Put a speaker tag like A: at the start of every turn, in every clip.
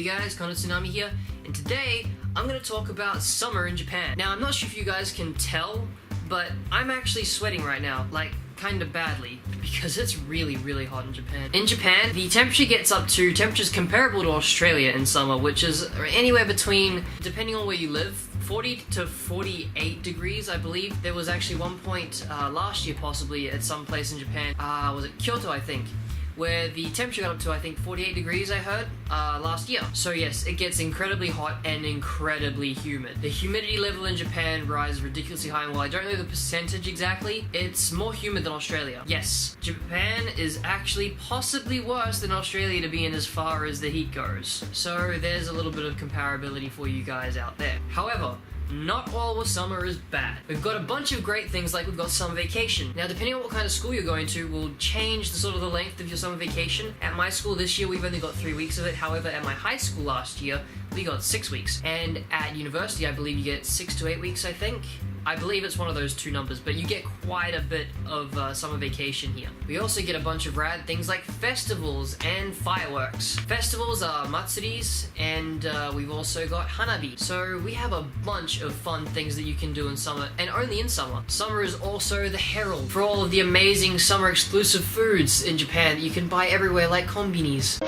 A: guys, ConnorTsunami here, and today I'm going to talk about summer in Japan. Now, I'm not sure if you guys can tell, but I'm actually sweating right now, like, kind of badly, because it's really hot in Japan. In Japan, the temperature gets up to temperatures comparable to Australia in summer, which is anywhere between, depending on where you live, 40 to 48 degrees, I believe. There was actually one point last year, possibly, at some place in Japan, was it Kyoto, I think, where the temperature got up to, I think, 48 degrees, I heard, last year. So yes, it gets incredibly hot and incredibly humid. The humidity level in Japan rises ridiculously high, and while I don't know the percentage exactly, it's more humid than Australia. Yes, Japan is actually possibly worse than Australia to be in as far as the heat goes. So there's a little bit of comparability for you guys out there. However, not all of summer is bad. We've got a bunch of great things, like we've got summer vacation. Now, depending on what kind of school you're going to will change the length of your summer vacation. At my school this year, we've only got 3 weeks of it. However, at my high school last year, we got 6 weeks. And at university, I believe you get 6 to 8 weeks, I think. I believe it's one of those two numbers, but you get quite a bit of summer vacation here. We also get a bunch of rad things like festivals and fireworks. Festivals are matsuris, and we've also got hanabi. So we have a bunch of fun things that you can do in summer, and only in summer. Summer is also the herald for all of the amazing summer exclusive foods in Japan that you can buy everywhere, like konbinis.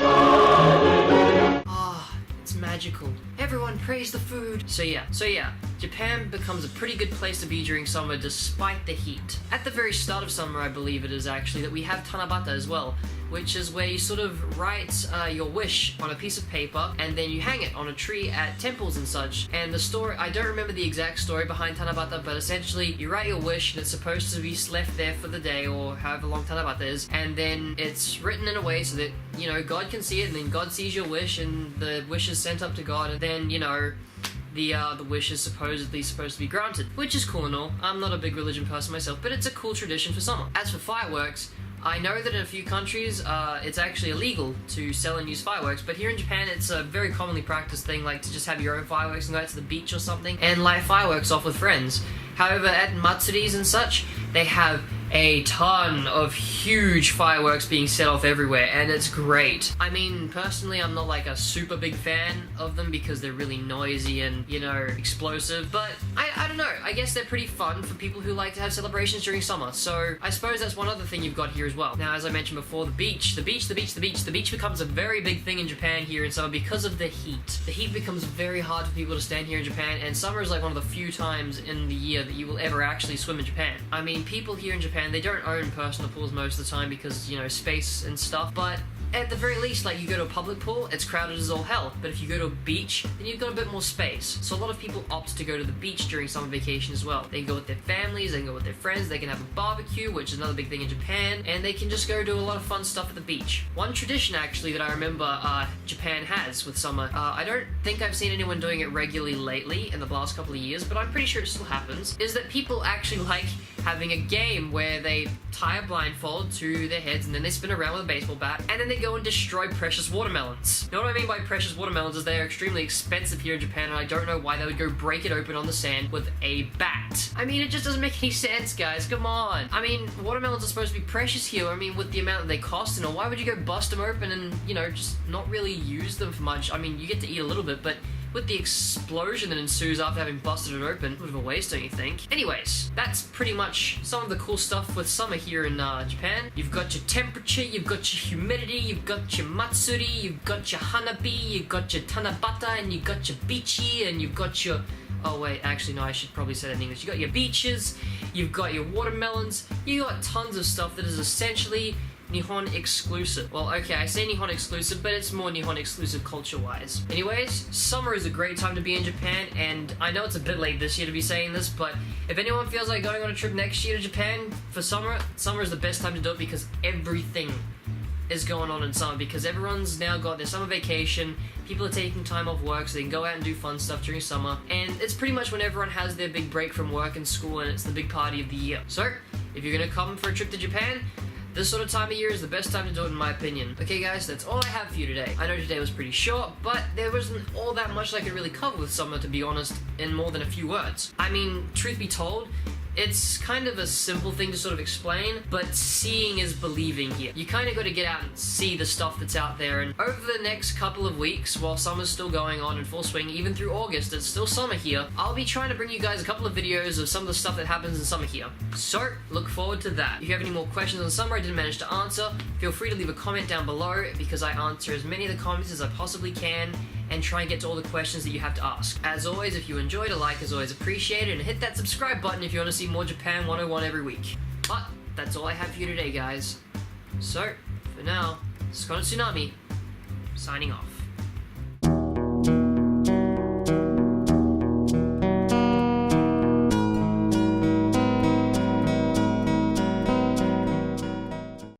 A: Magical. Everyone praise the food. So yeah, Japan becomes a pretty good place to be during summer despite the heat. At the very start of summer, I believe it is actually, that we have tanabata as well, which is where you sort of write your wish on a piece of paper and then you hang it on a tree at temples and such. And the story, I don't remember the exact story behind tanabata, but essentially you write your wish and it's supposed to be left there for the day or however long tanabata is, and then it's written in a way so that, you know, God can see it, and then God sees your wish and the wish is sent up to God, and then, you know, the wish is supposedly supposed to be granted, which is cool and all. I'm not a big religion person myself, but it's a cool tradition for summer. As for fireworks, I know that in a few countries, it's actually illegal to sell and use fireworks, but here in Japan, it's a very commonly practiced thing, like to just have your own fireworks and go out to the beach or something and light fireworks off with friends. However, at matsuris and such, they have a ton of huge fireworks being set off everywhere, and it's great. I mean, personally, I'm not like a super big fan of them because they're really noisy and, you know, explosive, but I don't know, I guess they're pretty fun for people who like to have celebrations during summer, so I suppose that's one other thing you've got here as well. Now, as I mentioned before, the beach becomes a very big thing in Japan here in summer because of the heat. The heat becomes very hard for people to stand here in Japan, and summer is like one of the few times in the year that you will ever actually swim in Japan. I mean, people here in Japan, they don't own personal pools most of the time because, you know, space and stuff, but at the very least, like, you go to a public pool, it's crowded as all hell, but if you go to a beach, then you've got a bit more space. So a lot of people opt to go to the beach during summer vacation as well. They can go with their families, they can go with their friends, they can have a barbecue, which is another big thing in Japan, and they can just go do a lot of fun stuff at the beach. One tradition, actually, that I remember Japan has with summer, I don't think I've seen anyone doing it regularly lately in the last couple of years, but I'm pretty sure it still happens, is that people actually like having a game where they tie a blindfold to their heads and then they spin around with a baseball bat and then they go and destroy precious watermelons. You know what I mean by precious watermelons is they are extremely expensive here in Japan, and I don't know why they would go break it open on the sand with a bat. I mean, it just doesn't make any sense, guys. Come on. I mean, watermelons are supposed to be precious here. I mean, with the amount that they cost and all, why would you go bust them open and, you know, just not really use them for much? I mean, you get to eat a little bit, but with the explosion that ensues after having busted it open, a bit of a waste, don't you think? Anyways, that's pretty much some of the cool stuff with summer here in Japan. You've got your temperature, you've got your humidity, you've got your matsuri, you've got your hanabi, you've got your tanabata, and you've got your beachy, and you've got your... Oh wait, actually no, I should probably say that in English. You've got your beaches, you've got your watermelons, you got tons of stuff that is essentially Nihon exclusive. Well, okay, I say Nihon exclusive, but it's more Nihon exclusive culture-wise. Anyways, summer is a great time to be in Japan, and I know it's a bit late this year to be saying this, but if anyone feels like going on a trip next year to Japan for summer is the best time to do it because everything is going on in summer, because everyone's now got their summer vacation, people are taking time off work so they can go out and do fun stuff during summer, and it's pretty much when everyone has their big break from work and school, and it's the big party of the year. So, if you're gonna come for a trip to Japan, this sort of time of year is the best time to do it in my opinion. Okay guys, that's all I have for you today. I know today was pretty short, but there wasn't all that much I could really cover with summer, to be honest, in more than a few words. I mean, truth be told, It's kind of a simple thing to sort of explain, but seeing is believing here. You kind of got to get out and see the stuff that's out there, and over the next couple of weeks, while summer's still going on in full swing, even through August, it's still summer here, I'll be trying to bring you guys a couple of videos of some of the stuff that happens in summer here. So, look forward to that. If you have any more questions on summer I didn't manage to answer, feel free to leave a comment down below, because I answer as many of the comments as I possibly can, and try and get to all the questions that you have to ask. As always, if you enjoyed, a like is always appreciated, and hit that subscribe button if you want to see more Japan 101 every week. But that's all I have for you today, guys. So, for now, this is ConnorTsunami, signing off.